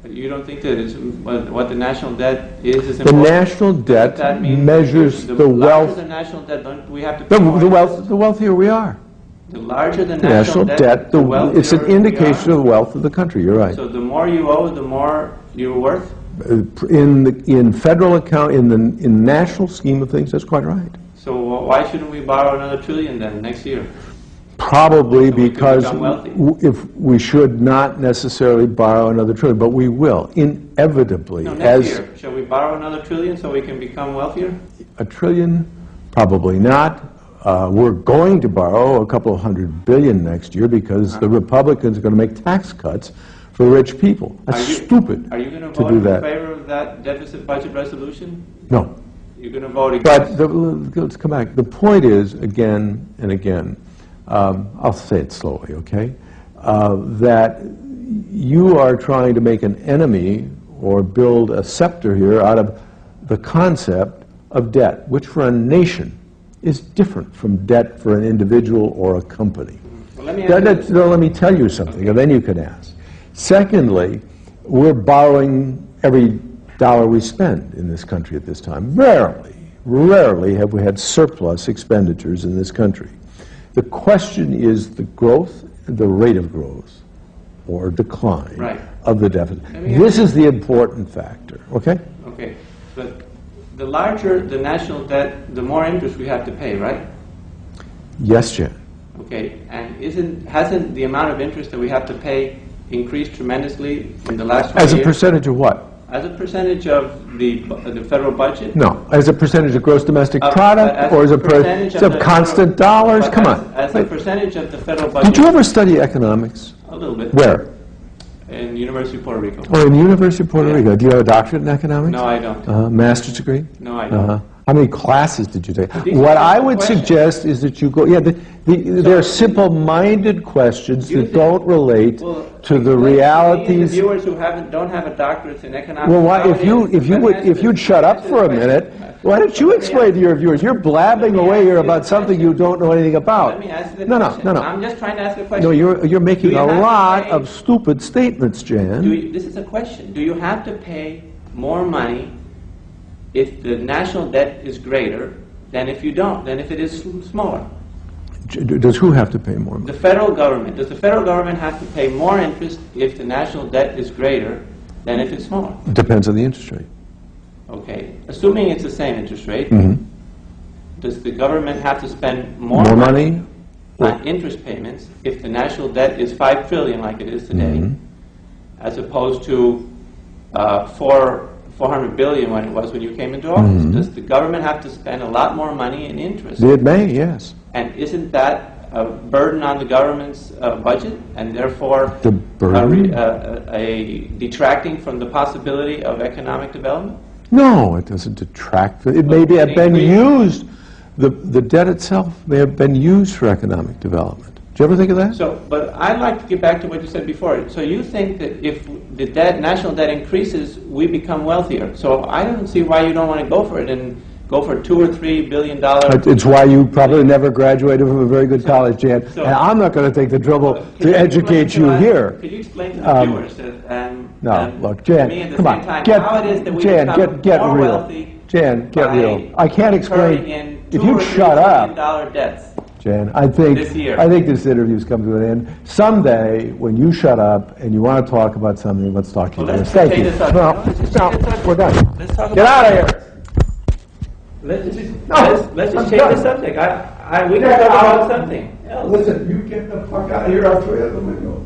You don't think that it's, what the national debt is The national debt measures the wealth. The national debt, don't we have to The, pay more the, interest? the wealthier we are. The larger the The national debt, the wealthier it's an indication we of the wealth of the country. You're right. So the more you owe, the more you're worth? In federal account, in the national scheme of things, that's quite right. So why shouldn't we borrow another trillion then next year? Probably So we can because become wealthy. if we should not necessarily borrow another trillion, but we will inevitably. No, next year. Shall we borrow another trillion so we can become wealthier? A trillion, probably not. We're going to borrow a couple of $100 billion next year because the Republicans are going to make tax cuts for rich people. That's stupid. Are you going to do vote in that. favor of that deficit budget resolution? No. You're going to vote against? But let's come back. The point is, again and again, I'll say it slowly, okay, that you are trying to make an enemy or build a scepter here out of the concept of debt, which for a nation is different from debt for an individual or a company. Well, let me tell you something, and then you can ask. Secondly, we're borrowing every dollar we spend in this country at this time. Rarely have we had surplus expenditures in this country. The question is the growth, the rate of growth, or decline of the deficit. This is the important factor, okay? Okay, but the larger the national debt, the more interest we have to pay, right? Yes, Jan. Okay, and hasn't the amount of interest that we have to pay increased tremendously in the last 20 years? As a percentage of what? As a percentage of the federal budget? No, as a percentage of gross domestic product, or as a percentage of constant dollars? Come on. As a percentage of the federal budget. Did you ever study economics? A little bit. Where? In University of Puerto Rico. Oh, in the University of Puerto Rico. Do you have a doctorate in economics? No, I don't. Master's degree? No, I don't. How many classes did you take? What I would suggest is that you go, there are simple-minded questions that don't relate to the realities. The viewers who don't have a doctorate in economics. Well, if you'd shut up for a minute, why don't you explain to your viewers? You're blabbing away here about something you don't know anything about. Let me ask you the question. No. I'm just trying to ask a question. No, you're making a lot of stupid statements, Jan. This is a question. Do you have to pay more money if the national debt is greater than if you don't, than if it is smaller? Does who have to pay more money? The federal government. Does the federal government have to pay more interest if the national debt is greater than if it's smaller? It depends on the interest rate. Okay. Assuming it's the same interest rate, does the government have to spend more money on interest payments if the national debt is $5 trillion like it is today, as opposed to $400 billion when you came into office? Does the government have to spend a lot more money in interest? It may, yes. And isn't that a burden on the government's budget, and therefore the burden? a detracting from the possibility of economic development? No, it doesn't detract. It may have been used, the debt itself may have been used for economic development. Did you ever think of that? But I'd like to get back to what you said before. So you think that if the national debt increases, we become wealthier. So I don't see why you don't want to go for it and go for $2 or $3 billion. It's why you probably never graduated from a very good college, Jan. And I'm not going to take the trouble to educate you here. Could you explain to the viewers look, Jan, come on, how it is that we become more wealthy? Jan, get real. I can't explain. If you shut up, debts. Jan, I think this interview's come to an end. Someday, when you shut up and you want to talk about something, let's talk to you. Thank you. No, we're done. Get out of here. Let's just change the subject. We can talk about something else. Listen, you get the fuck out of here. I'll throw you out the window.